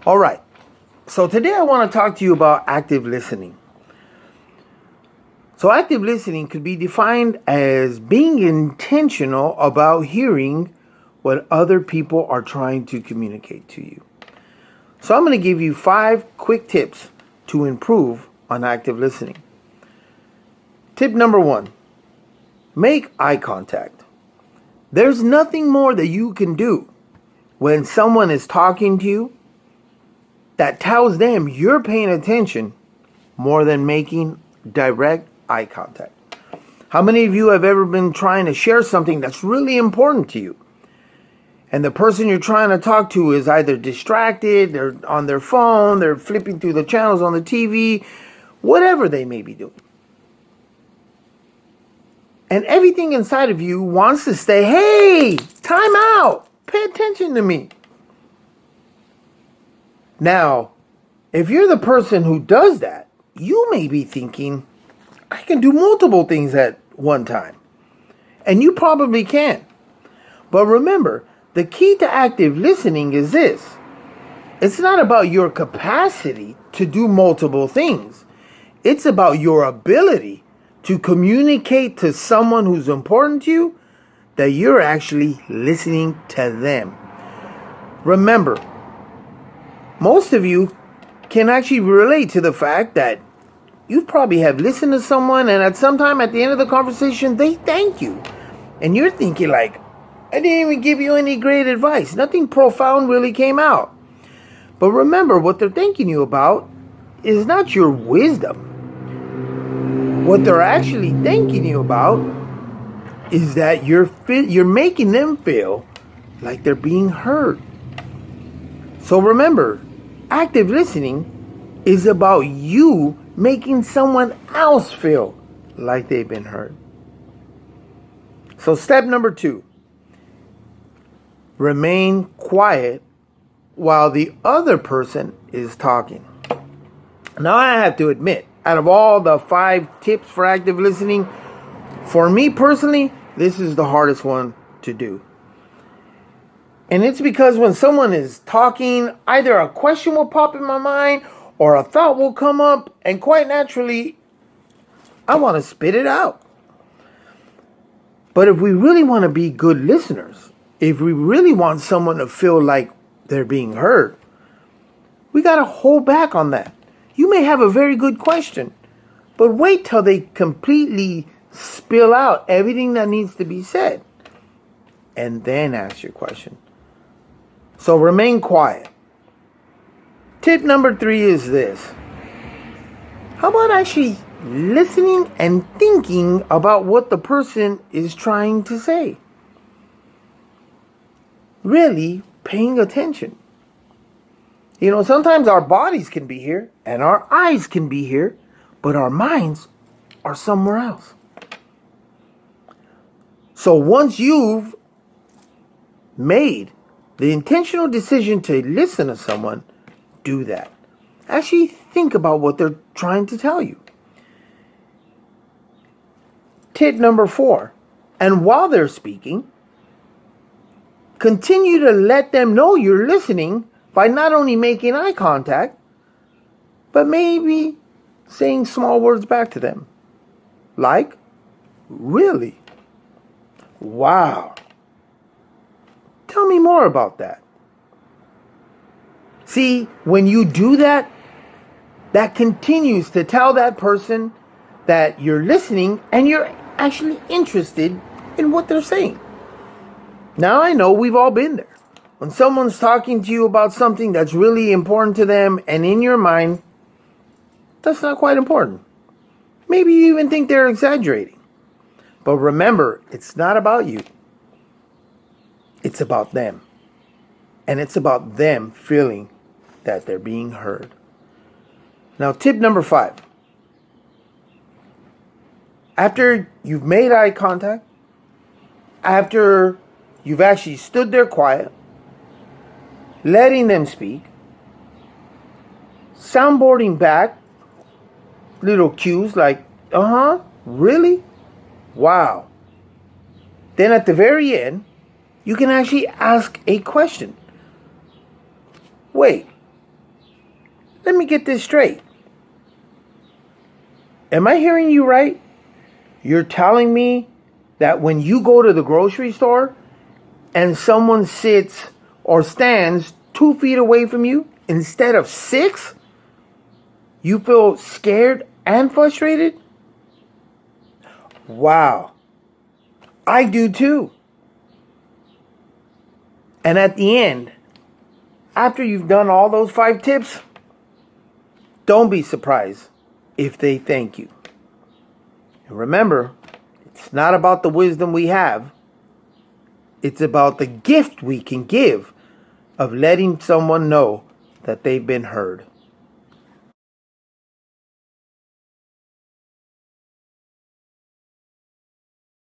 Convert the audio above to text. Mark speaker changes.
Speaker 1: All right. So today I want to talk to you about active listening. So active listening could be defined as being intentional about hearing what other people are trying to communicate to you. So I'm going to give you 5 quick tips to improve on active listening. Tip number 1, make eye contact. There's nothing more that you can do when someone is talking to you that tells them you're paying attention more than making direct eye contact. How many of you have ever been trying to share something that's really important to you, and the person you're trying to talk to is either distracted, they're on their phone, they're flipping through the channels on the TV, whatever they may be doing. And everything inside of you wants to say, hey, time out, pay attention to me. Now, if you're the person who does that, you may be thinking, I can do multiple things at one time. And you probably can. But remember, the key to active listening is this. It's not about your capacity to do multiple things. It's about your ability to communicate to someone who's important to you that you're actually listening to them. Remember, most of you can actually relate to the fact that you probably have listened to someone and at some time at the end of the conversation, they thank you. And you're thinking like, I didn't even give you any great advice. Nothing profound really came out. But remember, what they're thanking you about is not your wisdom. What they're actually thanking you about is that you're making them feel like they're being heard. So remember, active listening is about you making someone else feel like they've been heard. So step number 2, remain quiet while the other person is talking. Now I have to admit, out of all the 5 tips for active listening, for me personally, this is the hardest one to do. And it's because when someone is talking, either a question will pop in my mind or a thought will come up, and quite naturally, I want to spit it out. But if we really want to be good listeners, if we really want someone to feel like they're being heard, we got to hold back on that. You may have a very good question, but wait till they completely spill out everything that needs to be said, and then ask your question. So remain quiet. Tip number 3 is this. How about actually listening and thinking about what the person is trying to say? Really paying attention. You know, sometimes our bodies can be here and our eyes can be here, but our minds are somewhere else. So once you've made the intentional decision to listen to someone, do that. Actually think about what they're trying to tell you. Tip number 4, and while they're speaking, continue to let them know you're listening by not only making eye contact, but maybe saying small words back to them. Like, really? Wow. Tell me more about that. See, when you do that, that continues to tell that person that you're listening and you're actually interested in what they're saying. Now I know we've all been there. When someone's talking to you about something that's really important to them, and in your mind, that's not quite important. Maybe you even think they're exaggerating. But remember, it's not about you. It's about them. And it's about them feeling that they're being heard. Now, tip number 5. After you've made eye contact, after you've actually stood there quiet, letting them speak, soundboarding back little cues like, really? Wow. Then at the very end, you can actually ask a question. Wait, let me get this straight. Am I hearing you right? You're telling me that when you go to the grocery store and someone sits or stands 2 feet away from you instead of 6, you feel scared and frustrated? Wow. I do too. And at the end, after you've done all those 5 tips, don't be surprised if they thank you. And remember, it's not about the wisdom we have. It's about the gift we can give of letting someone know that they've been heard.